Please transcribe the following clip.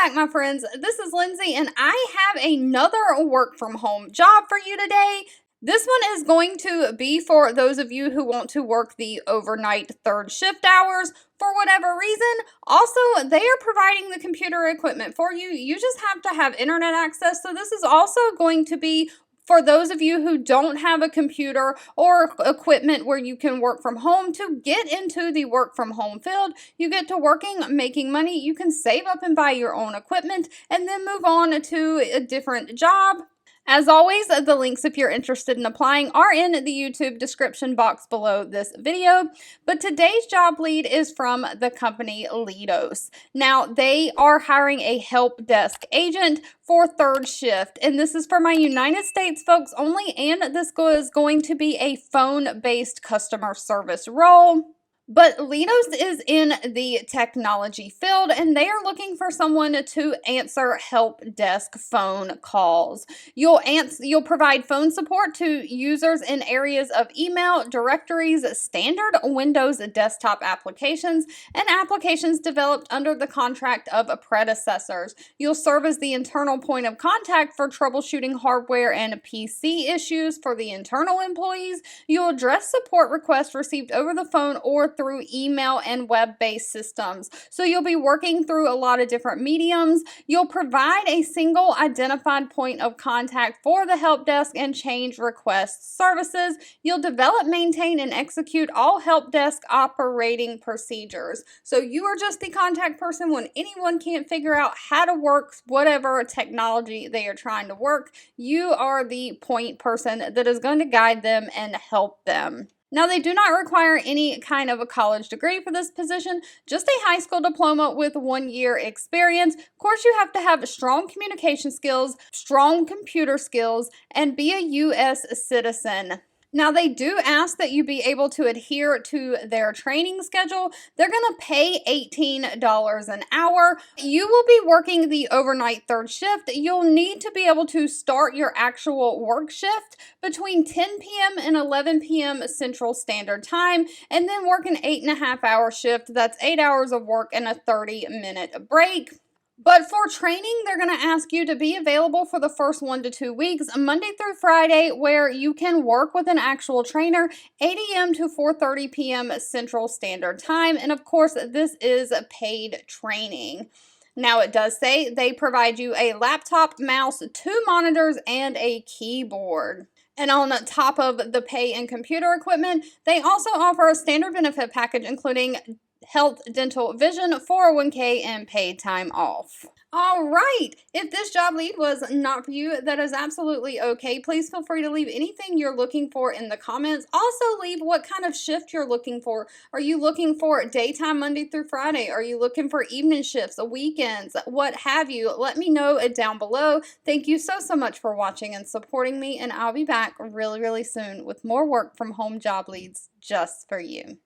back, my friends. This is Lindsay, and I have another work from home job for you today. This one is going to be for those of you who want to work the overnight third shift hours for whatever reason. Also, they are providing the computer equipment for you. You just have to have internet access. So this is also going to be for those of you who don't have a computer or equipment where you can work from home. To get into the work from home field, you get to working, making money. You can save up and buy your own equipment and then move on to a different job. As always, the links, if you're interested in applying, are in the YouTube description box below this video. But today's job lead is from the company Leidos. Now, they are hiring a help desk agent for third shift, and this is for my United States folks only, and this is going to be a phone-based customer service role. But Leidos is in the technology field, and they are looking for someone to answer help desk phone calls. You'll provide phone support to users in areas of email, directories, standard Windows desktop applications, and applications developed under the contract of predecessors. You'll serve as the internal point of contact for troubleshooting hardware and PC issues for the internal employees. You'll address support requests received over the phone or through email and web-based systems. So you'll be working through a lot of different mediums. You'll provide a single identified point of contact for the help desk and change request services. You'll develop, maintain, and execute all help desk operating procedures. So you are just the contact person when anyone can't figure out how to work whatever technology they are trying to work. You are the point person that is going to guide them and help them. Now, they do not require any kind of a college degree for this position, just a high school diploma with 1 year experience. Of course, you have to have strong communication skills, strong computer skills, and be a U.S. citizen. Now, they do ask that you be able to adhere to their training schedule. They're going to pay $18 an hour. You will be working the overnight third shift. You'll need to be able to start your actual work shift between 10 p.m. and 11 p.m. Central Standard Time, and then work an 8.5-hour shift. That's 8 hours of work and a 30-minute break. But for training, they're going to ask you to be available for the first 1 to 2 weeks, Monday through Friday, where you can work with an actual trainer, 8 a.m. to 4:30 p.m. Central Standard Time. And of course, this is paid training. Now, it does say they provide you a laptop, mouse, 2 monitors, and a keyboard. And on top of the pay and computer equipment, they also offer a standard benefit package, including health, dental, vision, 401k, and paid time off. All right, if this job lead was not for you, that is absolutely okay. Please feel free to leave anything you're looking for in the comments. Also, leave what kind of shift you're looking for. Are you looking for daytime Monday through Friday? Are you looking for evening shifts, weekends, what have you? Let me know down below. Thank you so much for watching and supporting me, and I'll be back really soon with more work from home job leads just for you.